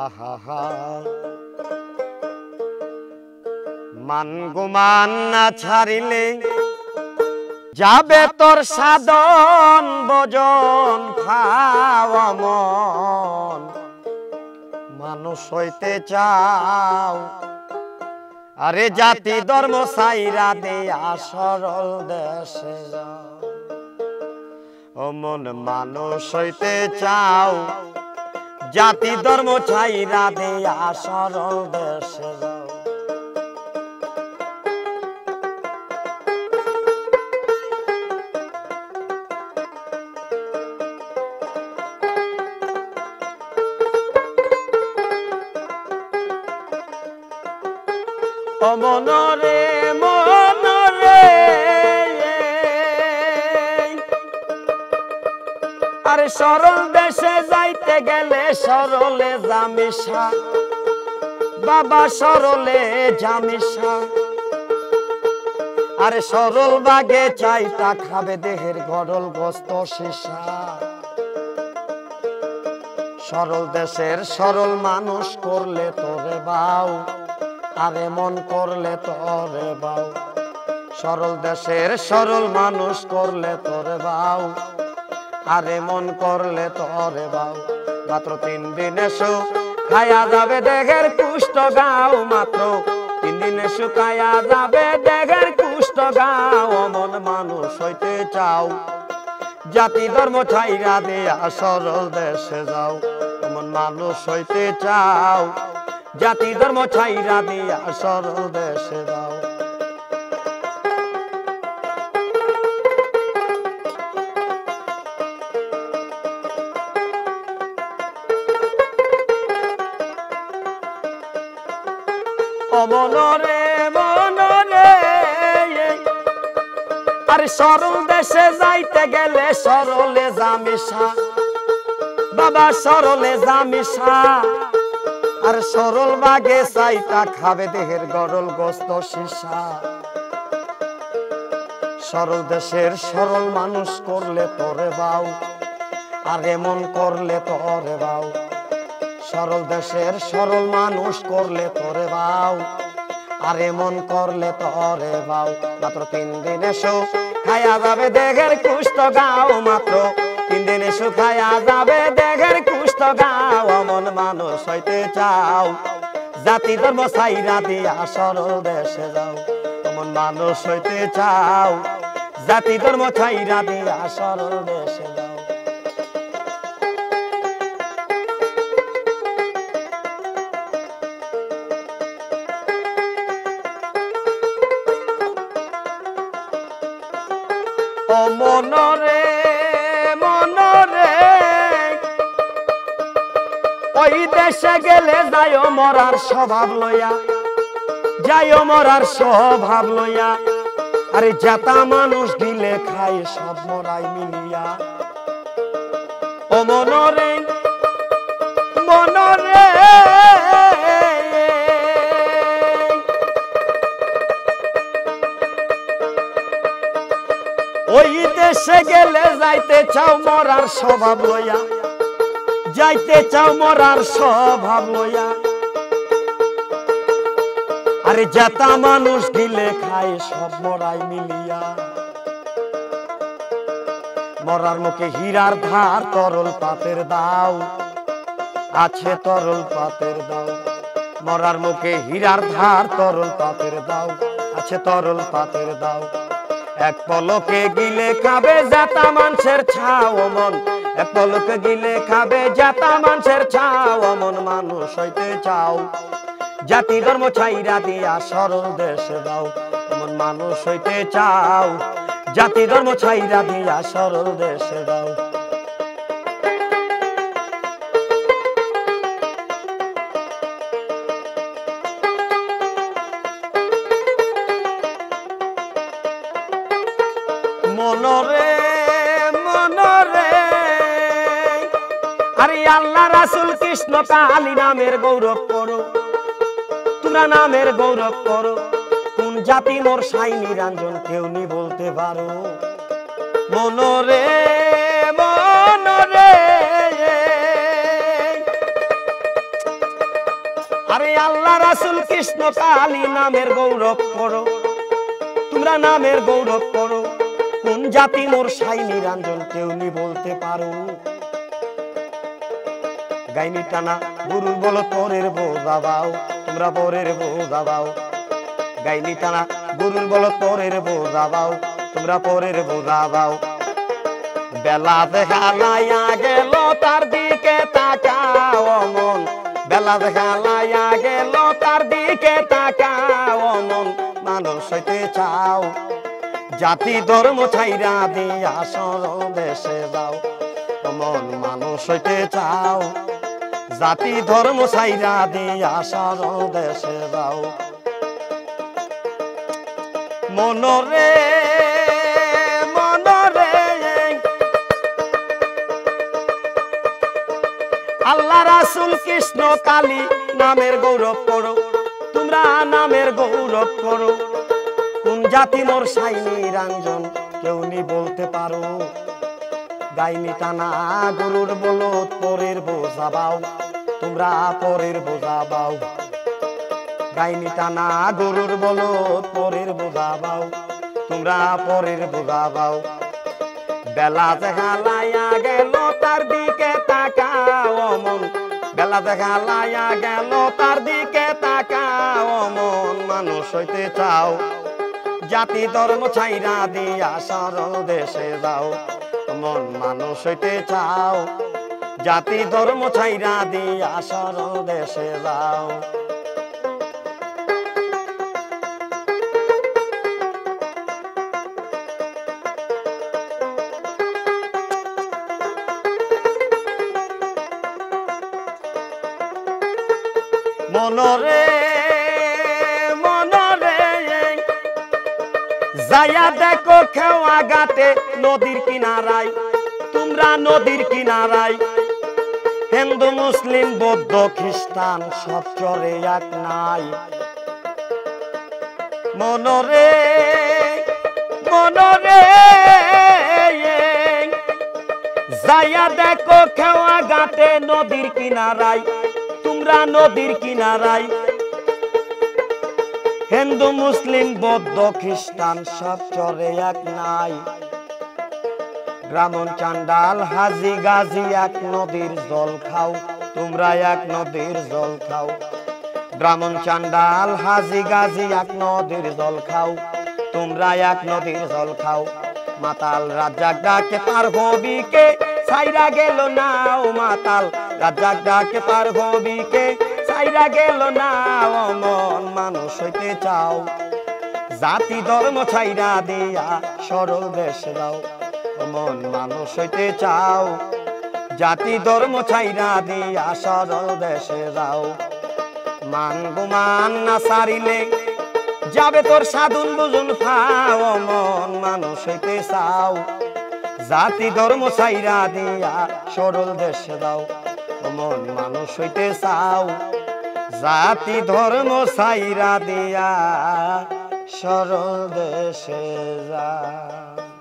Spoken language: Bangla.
আহা মান গুমান না ছাড়িলে যাবে তোর সাধন ভজন খাওয়া মন মানুষ হইতে চাও আরে জাতি ধর্ম সাইরা দেয়া সরল দেশে যাও ও মন মানুষ হইতে চাও জাতি ধর্ম ছাইরা দেয়া সরল দেশে যাও ও মনরে মনরে আরে সরল দেশে যাইতে গেলে সরলে জামিশা বাবা সরলে জামিশা আরে সরল বাগে চাইটা খাবে দেহের গরল গোস্ত শিশা সরল দেশের সরল মানুষ করলে তোরে বাউ আরে মন করলে তোরে বাউ সরল দেশের সরল মানুষ করলে তোরে বাউ আরে মন করলে তোরে বাউ মাত্র 3 দিন এসো খায়া যাবে দেহের কুষ্ঠ গাও মাত্র 3 দিন এসো খায়া যাবে দেহের কুষ্ঠ গাও মন মানুষ হইতে চাও জাতি ধর্ম ছাইরা দেয়া সরল দেশে যাও মন মানুষ হইতে চাও জাতি ধর্ম ছাইরা দিয়া সরল দেশে যাও ও মনরে মনরে আরে সরল দেশে যাইতে গেলে সরলে জামিশা বাবা সরলে জামিশা আর সরল বাগে চাইটা খাবে দেহের গরল গোস্ত শিশা সরল দেশের সরল মানুষ করলে তোরে বাউ আর এমন করলে তোরে বাউ সরল দেশের সরল মানুষ করলে তোরে বাউ আর এমন করলে তোরে বাউ মাত্র 3 দিন এসো খায়া যাবে দেহের কুষ্ঠ গাও মাত্র 3 দিন এসো খায়া যাবে দেহের কুষ্ঠ গাও মন মানুষ হইতে চাও জাতি ধর্ম ছাইরা দিয়া সরল দেশে যাও মন মানুষ হইতে চাও জাতি ধর্ম ছাইরা দিয়া সরল দেশে যাও ও মনরে মনরে ওই দেশে গেলে যাইও মরার স্বভাব লইয়া যাইও মরার স্বভাব লইয়া আরে জাতা মানুষ দিলে খায় সব মরাই মিলিয়া ও মনরে মনরে ওই দেশে গেলে যাইতে চাও মরার স্বভাব লইয়া যাইতে চাও মরার স্বভাব লইয়া আরে জাতা মানুষ দিলে খায় সব মরাই মিলিয়া মরার মুখে হীরার ধার তরল পাতের দাও আছে তরল পাতের দাও মরার মুখে হীরার ধার তরল পাতের দাও আছে তরল পাতের দাও এক পলকে গিলে খাবে জাতা মানুষের ছাও মন এক পলকে গিলে খাবে জাতা মানুষের ছাও মন মানুষ হইতে চাও জাতি ধর্ম ছাইরা দিয়া সরল দেশে দাও মন মানুষ হইতে চাও জাতি ধর্ম ছাইরা দিয়া সরল দেশে দাও মনরে মনরে আরে আল্লাহ রাসূল কৃষ্ণ কালী নামের গৌরব করো তোমরা নামের গৌরব করো কোন জাতি মোর সাই নিরঞ্জন কেউ নি বলতে পারো মনরে মনরে কালী নামের গৌরব করো, তোমরা নামের গৌরব করো। কোন জাতি মোর সাই নিরঞ্জন কেউ নি বলতে পারো। গাইনি টানা গুরুর বলো পরের বোঝা বাও, তোমরা পরের বোঝা বাও। গাইনি টানা গুরুর বলো পরের বোঝা বাও, তোমরা পরের বোঝা বাও। বেলা দেখা লাইয়া গেল তার দিকে তাকাও মন, বেলা দেখা লাইয়া গেল তার দিকে তাকাও মন। মানুষ হইতে চাও, জাতি ধর্ম ছাইরা দিয়া সরল দেশে যাও মন। মানুষ হইতে চাও, জাতি ধর্ম ছাইরা দিয়া সরল দেশে যাও। মনরে আল্লাহ রাসূল কৃষ্ণ কালী নামের গৌরব করো, তোমরা নামের গৌরব করো। কোন জাতি মোর সাই নিরঞ্জন কেউ নি বলতে পারো। গাইনি টানা গুরুর বলো পরের বোঝা বাও, তোমরা পরের বোঝা বাও। গাইনি টানা গুরুর বলো পরের বোঝা বাও, তোমরা পরের বোঝা বাও। বেলা দেখা লাইয়া গেল তার দিকে তাকাও মন, বেলা দেখা লাইয়া গেল তার দিকে তাকাও মন। মানুষ হইতে চাও, জাতি ধর্ম ছাইরা দিয়া সরল দেশে যাও মন। মানুষ হইতে চাও, জাতি ধর্ম ছাইরা দিয়া সরল দেশে যাও। মনরে মনরে যাইয়া দেখো খেওয়া ঘাটে নদীর কিনারায়, তোমরা নদীর কিনারায়। হিন্দু মুসলিম বৌদ্ধ খ্রিস্টান সব চরে এক নাই। মনরে মনরে যাইয়া দেখো খেওয়া ঘাটে নদীর কিনারায়, তোমরা নদীর কিনারায়। হিন্দু মুসলিম বৌদ্ধ খ্রিস্টান সব চরে এক নাই। ব্রাহ্মণ চান্ডাল হাজি গাজি এক নদীর জল খাও, তোমরা এক নদীর জল খাও। ব্রাহ্মণ চান্ডাল হাজি গাজি এক নদীর জল খাও, তোমরা এক নদীর জল খাও। মাতাল রাজ্জাক ডাকে পার হবি কে, ছাইরা গেল নাও মাতাল রাজ্জাক ডাকে পার হবি কে, ছাইরা গেল নাও মন। মানুষ হইতে চাও, জাতি ধর্ম ছাইরা দিয়া সরল দেশে যাও মন। মানুষ হইতে চাও, জাতি ধর্ম ছাইরা দিয়া সরল দেশে যাও। মান গুমান না সারিলে যাবে তোর সাধুন বুঝুন ফাও মন। মানুষ হইতে চাও, জাতি ধর্ম ছাইরা দিয়া সরল দেশে যাও মন। মানুষ হইতে চাও, জাতি ধর্ম ছাইরা দিয়া সরল দেশে যাও।